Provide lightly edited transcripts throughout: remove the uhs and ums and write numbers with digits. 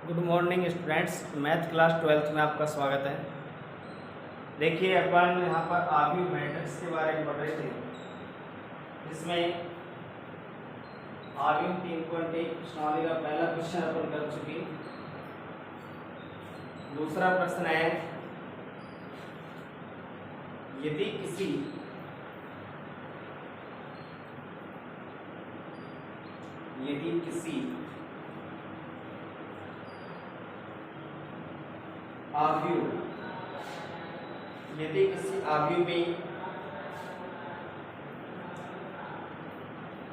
Good morning students. Math class 12th में आपका स्वागत है। देखिए अपन यहाँ पर आर्ग्यू मैट्रिक्स के बारे में पढ़ रहे थे, जिसमें आर्ग्यू 3.1 प्रश्नावली का पहला क्वेश्चन अपन कर चुके। दूसरा प्रश्न है, यदि किसी आव्यूह में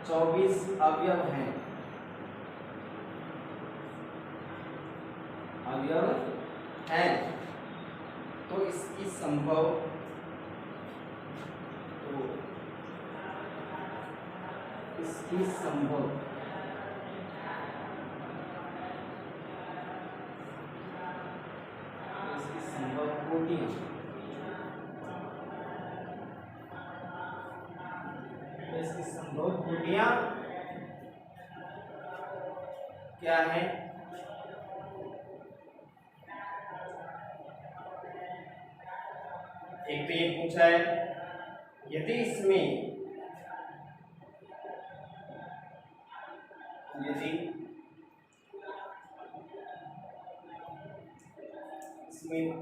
24 अवयव हैं, तो इसकी संभव कोटियां क्या है? एक तो ये पूछा है, यदि इसमें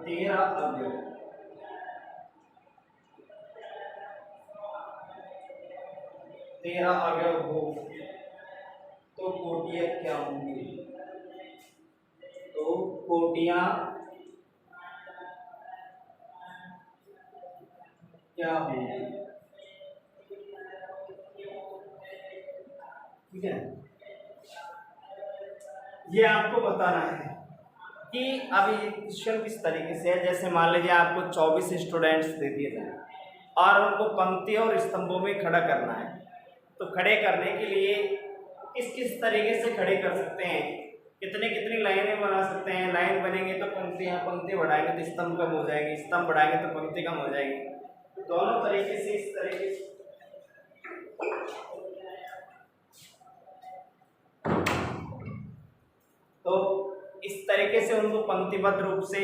13 अवयव, हो तो कोटियां क्या होंगी? तो कोटियां क्या होंगी? ठीक है, ये आपको बताना है कि अब ये क्वेश्चन किस तरीके से है। जैसे मान लीजिए आपको 24 स्टूडेंट्स दे दिए जाए और उनको पंक्ति और स्तंभों में खड़ा करना है, तो खड़े करने के लिए किस तरीके से खड़े कर सकते हैं, कितनी लाइनें बना सकते हैं। लाइन बनेंगे तो पंक्ति बढ़ाएंगे तो स्तंभ कम हो जाएंगे, स्तंभ बढ़ाएंगे तो पंक्ति कम हो जाएगी। दोनों तरीके से इस तरीके से तो इस तरीके से उनको पंक्तिबद्ध रूप से,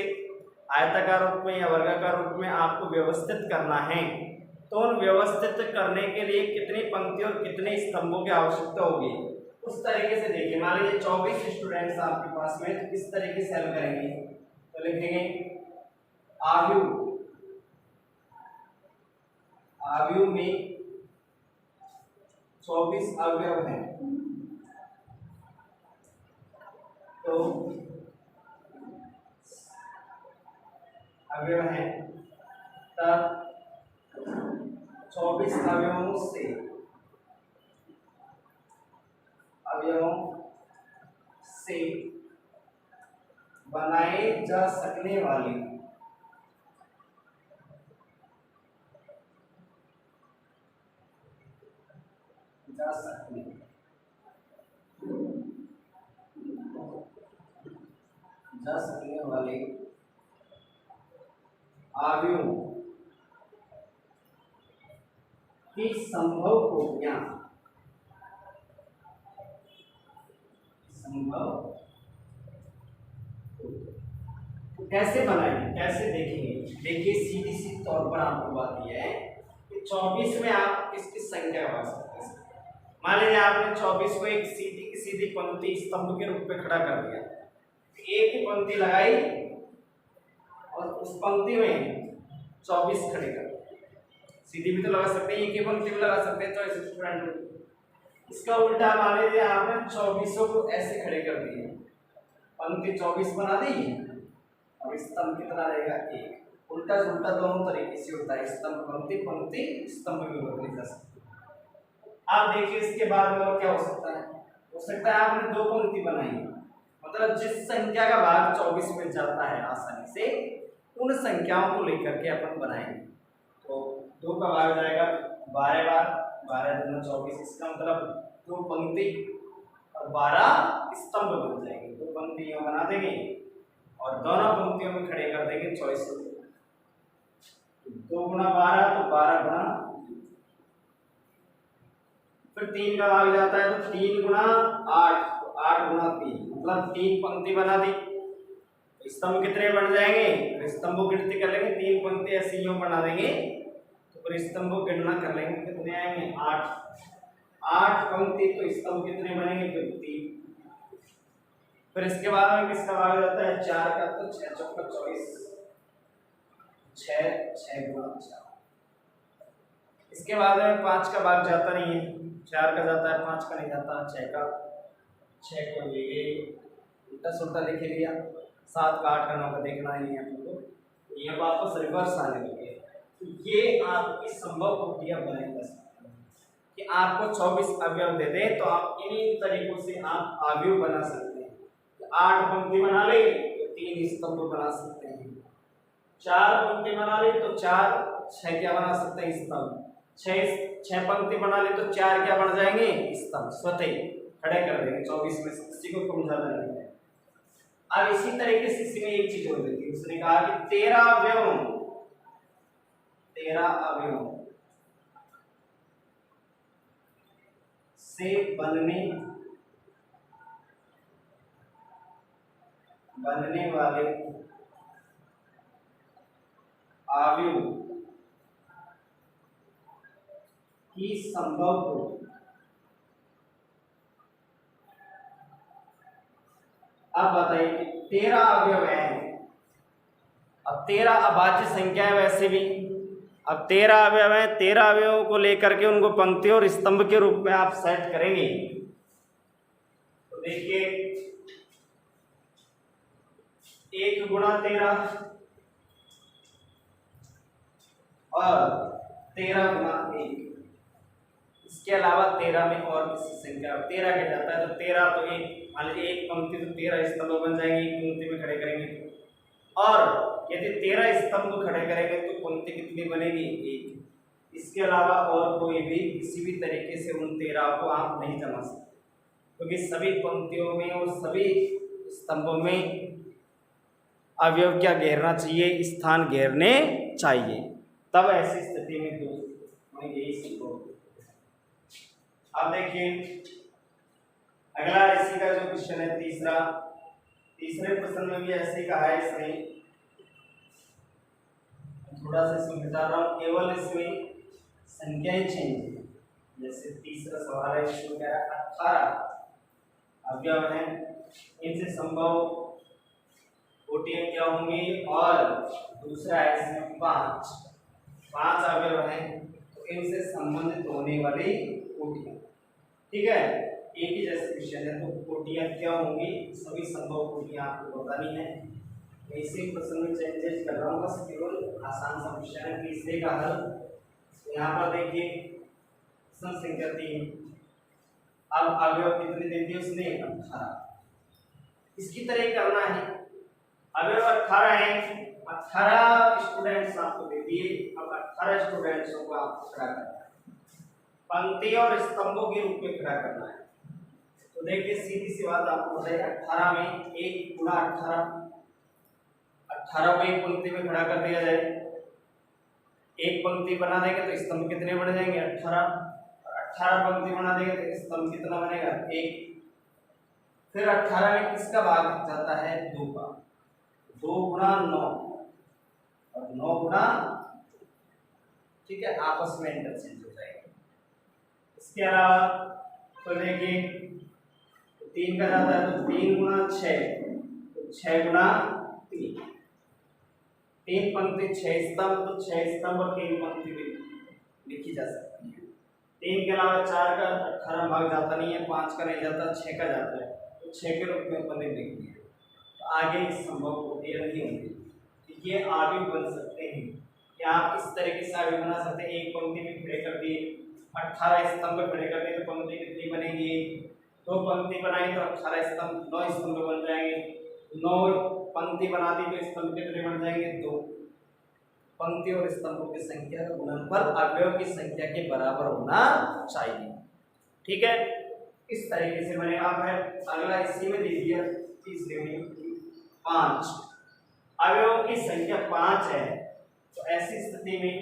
आयताकार रूप में या वर्गाकार रूप में आपको व्यवस्थित करना है। तो उन व्यवस्थित करने के लिए कितनी पंक्ति और कितने स्तंभों की आवश्यकता होगी, उस तरीके से देखिए। मान लीजिए 24 स्टूडेंट्स आपके पास में, तो किस तरीके से हल करेंगे? तो लिखेंगे आव्यूह में 24 अवयव हैं, तो अवयव हैं, तब 24 अवयवों से बनाए जा सकने वाली आव्यूह की संभव कोटियां कैसे बनाएंगे, कैसे देखेंगे? देखिए सीधी सी तौर पर आपको बात यह है कि 24 में आप किस संख्या बना सकते हैं। मान लीजिए आपने 24 को एक सीधी पंक्ति स्तंभ के रूप में खड़ा कर दिया, एक ही पंक्ति लगाई और उस पंक्ति में 24 खड़े कर, सीधी भी तो लगा सकते हैं, एक ही पंक्ति में लगा सकते हैं 24 स्टूडेंट। इसका उल्टा मान लीजिए आपने 24 को ऐसे खड़े कर दिए, पंक्ति 24 बना दी और स्तंभ कितना रहेगा? 1। उल्टा उल्टा दोनों तरीके से होता है, स्तंभ पंक्ति स्तंभ में बदली जा सकती है। आप देखिए इसके बाद में और क्या हो सकता है? हो सकता है आपने 2 पंक्ति बनाई, मतलब जिस संख्या का भाग 24 में जाता है आसानी से, उन संख्याओं को लेकर के अपन बनाएंगे। तो 2 का भाग जाएगा 12 बार, 12 दूना 24, इसका मतलब 2 पंक्ति और 12 स्तंभ बन जाएंगे। 2 पंक्तियां बना देंगे और दोनों पंक्तियों में खड़े कर देंगे 24। 2 गुना 12 तो 12 गुना, फिर 3 का भाग जाता है तो 3 गुना 8, तो 8 गुना 3, मतलब 3 पंक्ति बना दी, स्तंभ कितने बन जाएंगे? तो स्तंभों की गिनती कर लेंगे, 3 पंक्ति ऐसे यूं बना देंगे तो फिर स्तंभों की गणना कर लेंगे कितने आएंगे? 8 पंक्ति, तो स्तंभ कितने बनेंगे? तो 3। फिर इसके बाद में किसका भाग जाता है? 4 का, तो 6 चौका 24, 6 गुणा 4। इसके बाद में 5 का भाग जाता नहीं है, 4 का जाता है, 5 का नहीं जाता, 6 को ये उल्टा सुल्टा लिख लिया, 7 का 8 का 9 का देखना ही है आपको, ये वापस रिवर्स आने लगे। तो ये आपकी संभव कोटियां बनाई जा सकती हैं कि आपको 24 अवयव दे दे तो आप इन्हीं तरीकों से आप अवयव बना सकते हैं। 8 पंक्ति बना ले तो 3 स्तंभ बना सकते हैं, 4 पंक्ति बना ले तो 6 क्या बना सकते हैं? स्तंभ। 6 पंक्ति बना ले तो 4 क्या बन जाएंगे? स्तंभ, स्वतः खड़े कर देंगे 24 में से, किसी को कम ज्यादा नहीं है। अब इसी तरीके से इसमें एक चीज और देती है, उसने कहा कि 13 अवयव से बनने वाले अवयव की संभव कोटि। अब बताइए कि 13 अवयव हैं, अब 13 अभाज्य संख्या है वैसे भी, अब 13 अवयव हैं, 13 अवयवों को लेकर के उनको पंक्ति और स्तंभ के रूप में आप सेट करेंगे। तो देखिए 1 गुणा 13 और 13 गुणा 1, इसके अलावा 13 में और किसी संख्या 13 के जाता है तो 13 तो एक, मान लीजिए एक पंक्ति तो 13 स्तंभ बन जाएंगे, एक पंक्ति में खड़े करेंगे, और यदि 13 स्तंभ खड़े करेंगे तो पंक्ति कितनी बनेगी? 1। इसके अलावा और कोई भी किसी भी तरीके से उन 13 को आप नहीं जमा सकते, क्योंकि सभी पंक्तियों में और सभी स्तंभों में अवयव क्या घेरना चाहिए? स्थान घेरने चाहिए, तब ऐसी स्थिति में तो यही संभव। अब देखिए अगला इसी का जो क्वेश्चन है तीसरे प्रश्न में भी ऐसे कहा है इसने, थोड़ा सा इसमें बता रहा हूँ, केवल इसमें संख्याएं चेंज है। जैसे तीसरा सवाल है, इसमें क्या है? 18 अवयव हैं, इनसे संभव कोटियां क्या होंगी? और दूसरा है इसमें 5 अवयव हैं, तो इनसे संबंधित होने वाली कोटियां, ठीक है, एक ही जैसे क्वेश्चन है, तो कोटियां क्या होंगी? सभी संभव कोटियां आपको बतानी है। मैं इसी प्रश्न में चेंजेस कर रहा हूँ, बस केवल आसान सा क्वेश्चन है। तीसरे का हल यहाँ पर देखिए, संख्या 3, अब अवयव कितने दे दिए उसने? 18। इसकी तरह करना है, अवयव 18 हैं, 18 स्टूडेंट्स आपको दे दिए, अब 18 स्टूडेंट्सों को आपको खड़ा करना है, पंक्ति और स्तंभों के रूप में खड़ा करना है। तो देखिए सीधी सी बात आपको बताइए, 18 में 1 गुणा 18 को एक पंक्ति में खड़ा कर दिया जाए, एक पंक्ति बना देंगे तो स्तंभ कितने बन जाएंगे? 18, और 18 पंक्ति बना देंगे तो स्तंभ कितना बनेगा? 1। फिर 18 में किसका भाग जाता है? 2 का, 2 गुणा 9 और 9 गुणा, ठीक है, आपस में इंटरचेंज हो जाएगा। इसके अलावा तो देखिए 3 का जाता है तो 3 गुणा 6, तो 6 गुणा 3, 3 पंक्ति 6 स्तंभ, तो 6 स्तंभ और 3 पंक्ति भी लिखी जा सकती है। 3 के अलावा 4 का 18 भाग जाता नहीं है, 5 का नहीं जाता, 6 का जाता है, तो 6 के रूप में अपन ने लिख दिया। तो आगे संभव कोटियां नहीं होंगी, ये आगे बन सकते हैं कि आप इस तरीके से आगे बना सकते हैं। एक पंक्ति में खड़े कर दिए, 18 स्तंभ खड़े कर दिए तो पंक्ति कितनी बनेगी? 2 पंक्ति बनाई तो 18 स्तंभ, 9 स्तंभ बन जाएंगे। 9 पंक्ति बना दी तो स्तंभ कितने बन जाएंगे? 2। पंक्ति और स्तंभों की संख्या का गुणनफल अवयव की संख्या के बराबर होना चाहिए, ठीक है। इस तरीके से मैंने आप है। अगला इसी में दीजिए तीसरे में 5 अवयवों की संख्या 5 है, तो ऐसी स्थिति में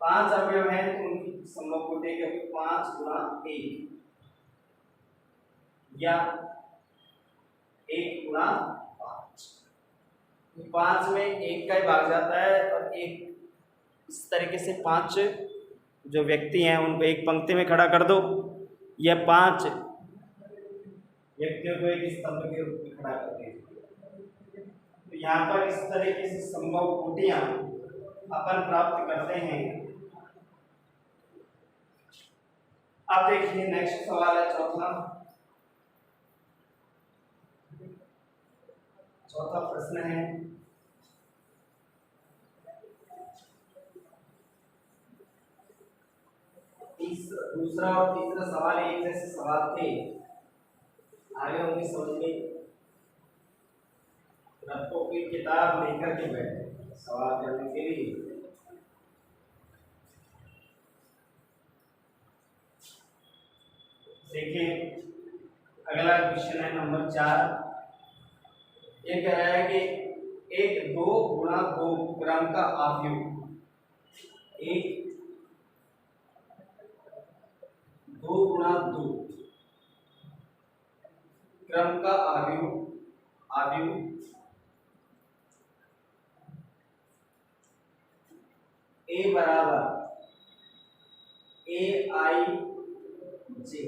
5 अवयव हैं तो उनकी संभव कोटि 5 गुणा 1 या 1 गुणा 5, 5 में 1 का ही भाग जाता है और एक इस तरीके से 5 जो व्यक्ति हैं उनको एक पंक्ति में खड़ा कर दो, यह 5 व्यक्तियों को एक स्तंभ के रूप में खड़ा कर दीजिए। तो यहाँ पर इस तरीके से संभव कोटियां अपन प्राप्त करते हैं। अब देखिए नेक्स्ट सवाल है चौथा प्रश्न है, दूसरा और तीसरा सवाल एक जैसे सवाल थे, आगे होंगे समझ में। रखो की किताब लेकर के बैठे सवाल करने के लिए। देखिए अगला क्वेश्चन है नंबर 4। ये कह रहा है कि एक 2 गुणा 2 क्रम का अवयव, एक 2 गुणा 2 क्रम का अवयव ए बराबर ए आई जे,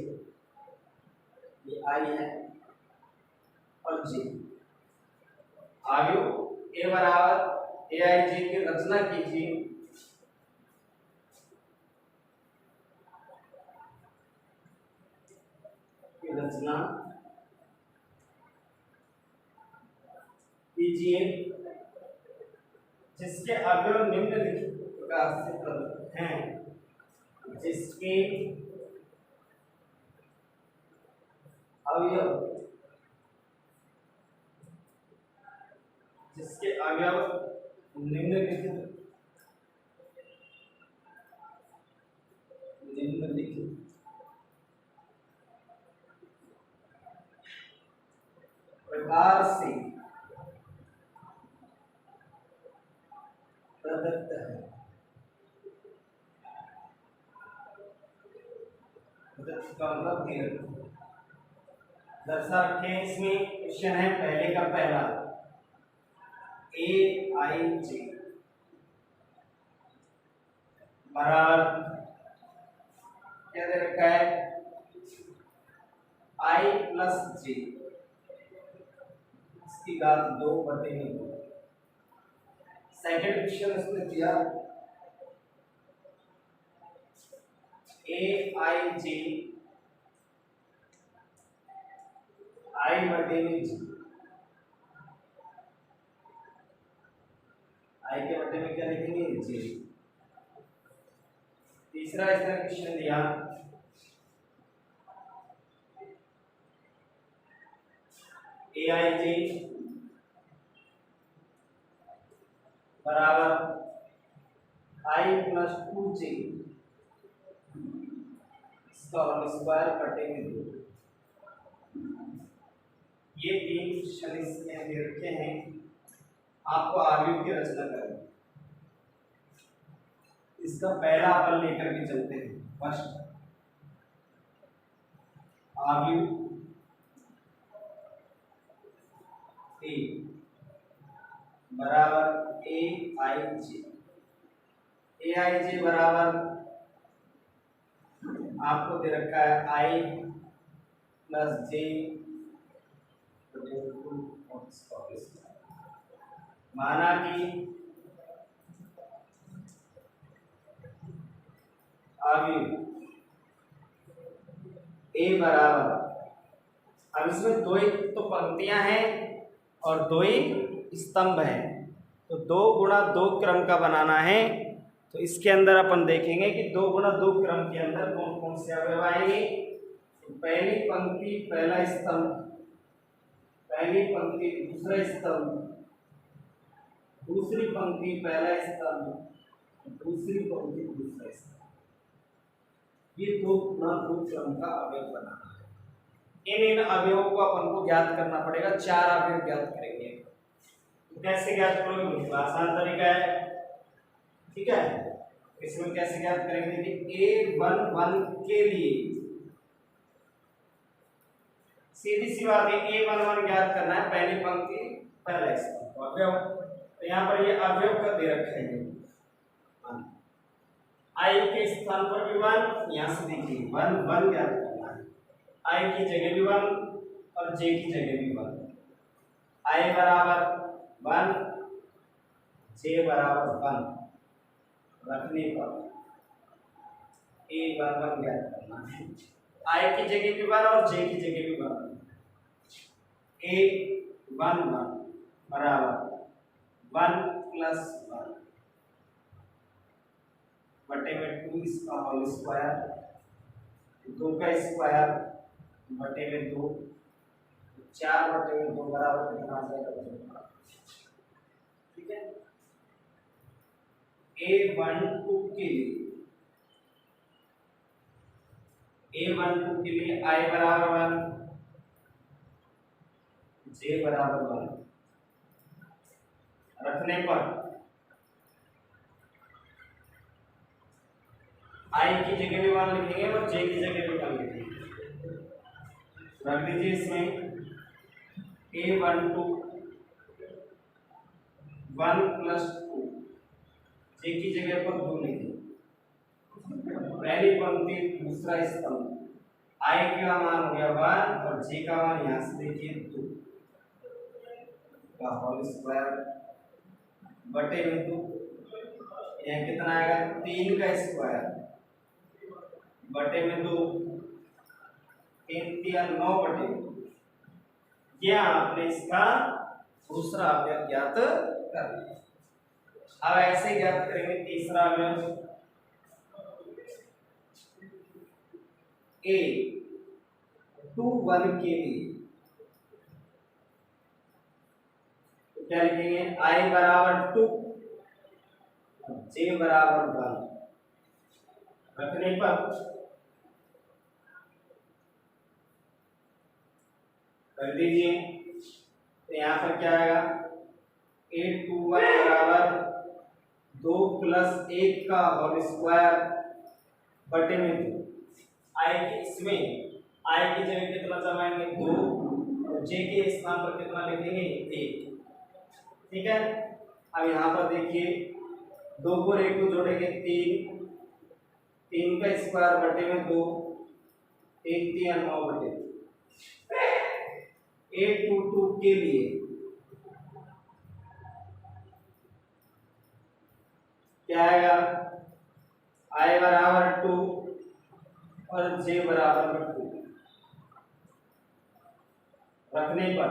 ये आई है और जे, अवयव ए बराबर ए आई जे की रचना कीजिए। रचना कीजिए जिसके अवयव निम्नलिखित प्रकार से प्रदत्त हैं, जिसके अवयव निम्नलिखित प्रकार से प्रदत्त है। दर्शा रखें, इसमें क्वेश्चन है पहले का पहला ए आई जे बराबर क्या दे रखा है, आई प्लस जे, इसकी घात 2/2। सेकेंड क्वेश्चन इसने दिया ए आई जे आई/जी, आई के बटे में क्या लिखेंगे जे। तीसरा इसने क्वेश्चन दिया ए आई जे बराबर आई प्लस 2जे, इसका होल स्क्वायर बटे में 2। ये 3 क्वेश्चन इसमें दे रखे हैं, आपको अवयव की रचना करनी। इसका पहला अपन लेकर के चलते हैं। फर्स्ट अवयव ए बराबर ए आई जे बराबर आपको दे रखा है आई प्लस जे, माना कि अवयव ए बराबर, अब इसमें 2 ही तो पंक्तियां हैं और 2 ही स्तंभ हैं, तो 2 गुणा 2 क्रम का बनाना है। तो इसके अंदर अपन देखेंगे कि 2 गुणा 2 क्रम के अंदर कौन कौन से अवयव आएंगे। तो पहली पंक्ति पहला स्तंभ, पहली पंक्ति दूसरा स्तंभ, दूसरी पंक्ति पहला स्तंभ, दूसरी पंक्ति दूसरा स्तंभ। ये 2 गुणा 2 क्रम का अवयव बनाना है। इन अवयवों को अपन को ज्ञात करना पड़ेगा। 4 अवयव ज्ञात करेंगे। कैसे ज्ञात करोगे? आसान तरीका है, ठीक है। इसमें कैसे ज्ञात करेंगे कि A11 के लिए सीधी सी बात है, A11 ज्ञात करना है, पहली पंक्ति पहला स्तंभ तो अवयव, तो यहाँ पर ये अवयव का दे रखा है आई के स्थान पर भी 1, यहाँ से देखिए 1 1 ज्ञात करना है, आई की जगह भी 1 और जे की जगह भी 1, आई बराबर 1 जे बराबर 1 रखने पर A11 ज्ञात करना है, आई की जगह भी 1 और जे की जगह भी 1, A11 बराबर 1 प्लस 1 बटे में 2 इसका होल स्क्वायर, 2 का स्क्वायर बटे में 2, 4 बटे में 2 बराबर कितना आ जाएगा, ठीक है। A12 के लिए I बराबर 1 J बराबर 1 रखने पर I की जगह भी 1 लिखेंगे और J की जगह भी 1 लिखेंगे, रख दीजिए इसमें A12 1 प्लस 2, J की जगह पर 2 लिखेंगे, पहली पंक्ति दूसरा स्तंभ, I का मान हो गया 1 और J का मान यहाँ से देखिए 2 का होल स्क्वायर बटे में 2, यहाँ कितना आएगा 3 का स्क्वायर बटे में 2, 3 3 9 बटे में 2, यह आपने इसका दूसरा अवयव ज्ञात कर लिया। अब ऐसे ज्ञात करेंगे तीसरा अवयव A21 के लिए, तो क्या लिखेंगे I बराबर 2 J बराबर 1 रखने पर कर दीजिए, तो यहाँ पर क्या आएगा A21 बराबर 2 प्लस 1 का होल स्क्वायर बटे में 2, I की इसमें I की जगह कितना जमाएंगे 2 और J के स्थान पर कितना लिखेंगे 1, ठीक है। अब यहाँ पर देखिए 2 को 1 को जोड़ेंगे 3, 3 का स्क्वायर बटे में 2, 3 3 9 बटे, A22 के लिए क्या आएगा I बराबर 2 और J बराबर 2 रखने पर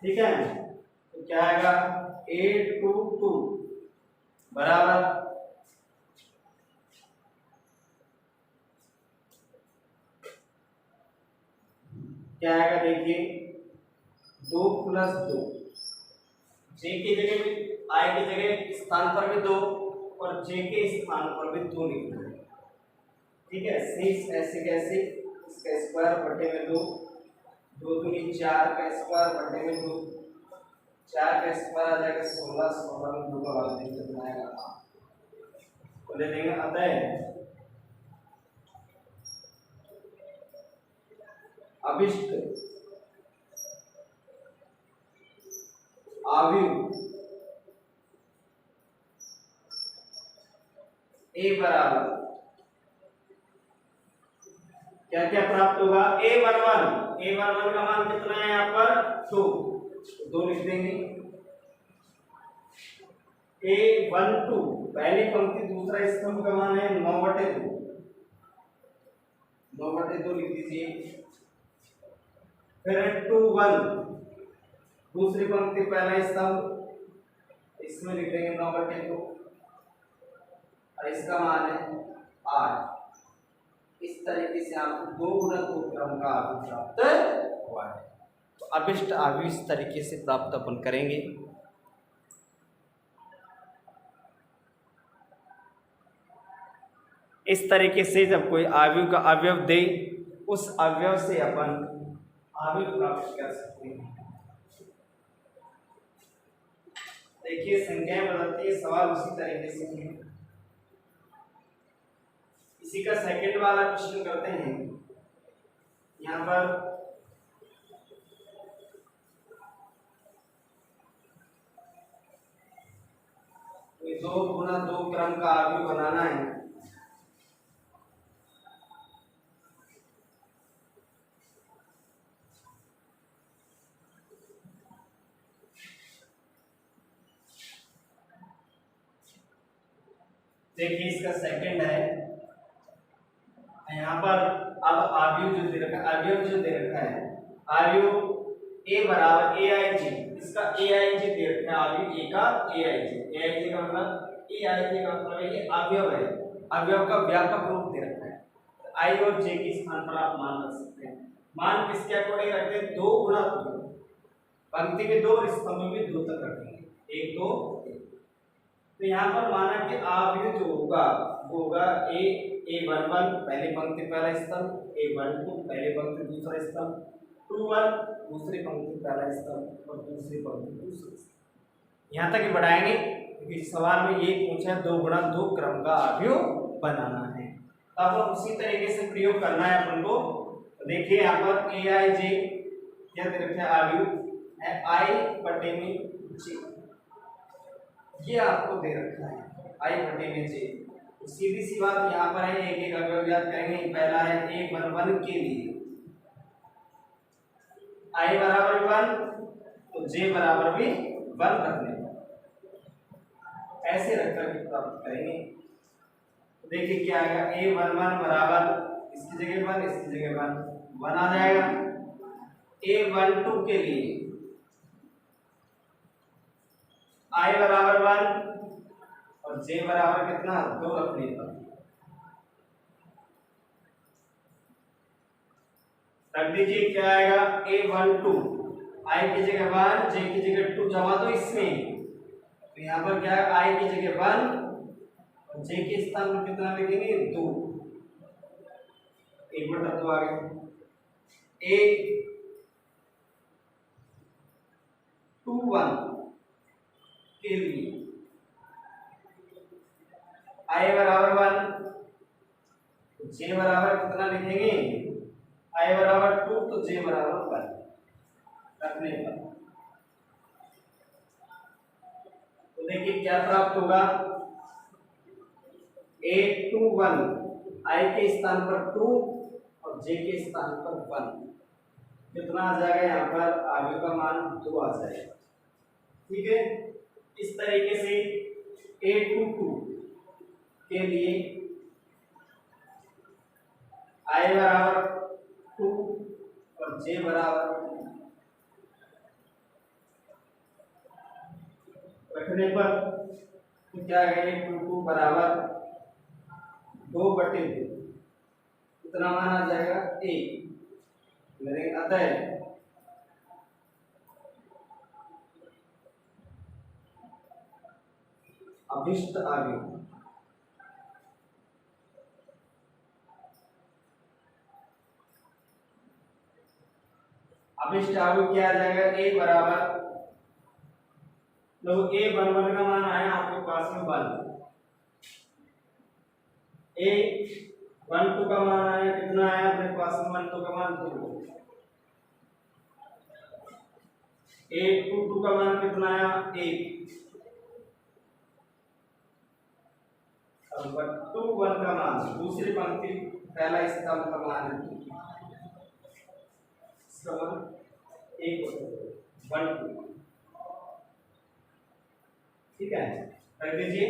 ठीक है, तो क्या आएगा A22 बराबर क्या आएगा देखिए 2 प्लस 2, J की जगह भी I की जगह स्थान पर भी 2 और J के स्थान पर भी 2 लिखना है, ठीक है। 6 ऐसे कैसे, इसका स्क्वायर बटे में 2, 2 दूनी 4 का स्क्वायर बटे में 2, 4 का स्क्वायर आ जाएगा 16, 16 में 2 का भाग कितना आएगा तो ले लेंगे। अतः अभिष्ट आव्यूह A बराबर क्या क्या प्राप्त होगा A11 का मान कितना है यहाँ पर 2 लिख देंगे, A12 पहली पंक्ति दूसरा स्तंभ का मान है 9/2, 9/2 लिख दीजिए, फिर 21 दूसरी पंक्ति पहला स्तंभ इसमें लिख देंगे 9/2 और इसका मान है 8। इस तरीके से आपको 2 गुणक क्रम का आव्यूह प्राप्त हुआ है। तो अभिष्ट आव्यूह इस तरीके से प्राप्त अपन करेंगे। इस तरीके से जब कोई आव्यूह का अवयव दे उस अवयव से अपन आव्यूह प्राप्त कर सकते हैं। देखिए संख्याएं बदलती है, सवाल उसी तरीके से है। इसी का सेकंड वाला क्वेश्चन करते हैं। यहाँ पर दो गुना दो क्रम का आव्यूह बनाना है। देखिए इसका सेकंड है। यहाँ पर अब आव्यूह जो दे रखा है, आव्यूह जो दे रखा है, आव्यूह a बराबर aij, इसका aij दे रखा है, आव्यूह a का aij, aij का मतलब aij का मतलब ये अवयव है, अवयव का व्यापक रूप दे रखा है। i और j के स्थान पर आप मान रख सकते हैं। मान किसके अकॉर्डिंग रखते हैं? 2 गुणा 2, पंक्ति में 2 और स्तंभ में 2 तक रखेंगे, 1 2 1। तो यहाँ पर माना कि आव्यूह जो होगा वो होगा a11 पहली पंक्ति पहला स्तंभ, a12 पहली पंक्ति दूसरा स्तंभ, 21 दूसरी पंक्ति पहला स्तंभ और दूसरी पंक्ति दूसरा स्तंभ। यहाँ तक ही बढ़ाएंगे क्योंकि सवाल में ये पूछा है 2 गुणा 2 क्रम का आव्यूह बनाना है। तो अब उसी तरीके से प्रयोग करना है अपन को। तो देखिए यहाँ पर aij क्या दे रखा है? आव्यूह है i बटे में j, ये आपको दे रखा है i बटे में j। सीधी सी बात यहाँ पर है, एक एक अवयव याद करेंगे। पहला है a11 के लिए i बराबर 1 तो j बराबर भी 1 रखने का, ऐसे रखकर के प्राप्त करेंगे। तो देखिए क्या आएगा, a11 बराबर इसकी जगह 1 इसकी जगह 1 आ जाएगा। a12 के लिए i बराबर 1 और j बराबर कितना 2 रखने का, रख दीजिए। क्या आएगा, a12 i की जगह 1 j की जगह 2 जमा दो इसमें, तो यहाँ पर क्या है i की जगह 1 और j के स्थान पर कितना लिखेंगे 2, 1/2 आ गया। a21 के लिए i बराबर 1 j बराबर कितना लिखेंगे, i बराबर 2 तो j बराबर 1 रखने पर। तो देखिए क्या प्राप्त होगा, a21 i के स्थान पर 2 और j के स्थान पर 1, कितना आ जाएगा यहाँ पर आव्यूह का मान 2 आ जाएगा। ठीक है, इस तरीके से a22 के लिए i बराबर 2 और j बराबर रखने पर तो क्या कहेंगे, 22 बराबर 2/2, कितना मान आ जाएगा 1। अतः अभिष्ट आव्यूह क्या आ जाएगा, a बराबर लोग a11 का मान आया आपके पास में 1, a12 का मान आया कितना आया अपने पास में 12 का मान 2, a22 का मान कितना आया 1, अब 21 का मान दूसरी पंक्ति पहला स्तंभ का मान है 1/2। ठीक है, रख दीजिए।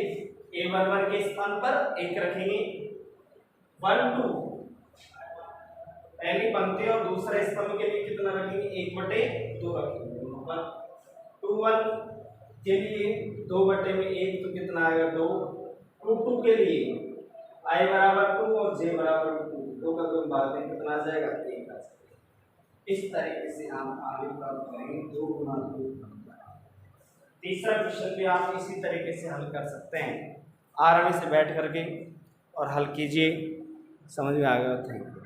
a11 के स्थान पर 1 रखेंगे, 12 पहली पंक्ति और दूसरे स्तंभ के लिए कितना रखेंगे 1/2 रखेंगे। 21 के लिए 2/1 तो कितना आएगा 2। 22 के लिए i बराबर 2 और j बराबर 2, 2 का 2 बात है कितना आ जाएगा 1 आ जाएगा। इस तरीके से हम आगे प्राप्त करेंगे 2 गुना 2। तीसरा क्वेश्चन भी आप इसी तरीके से हल कर सकते हैं, आराम से बैठ करके और हल कीजिए, समझ में आ गया। Thank you.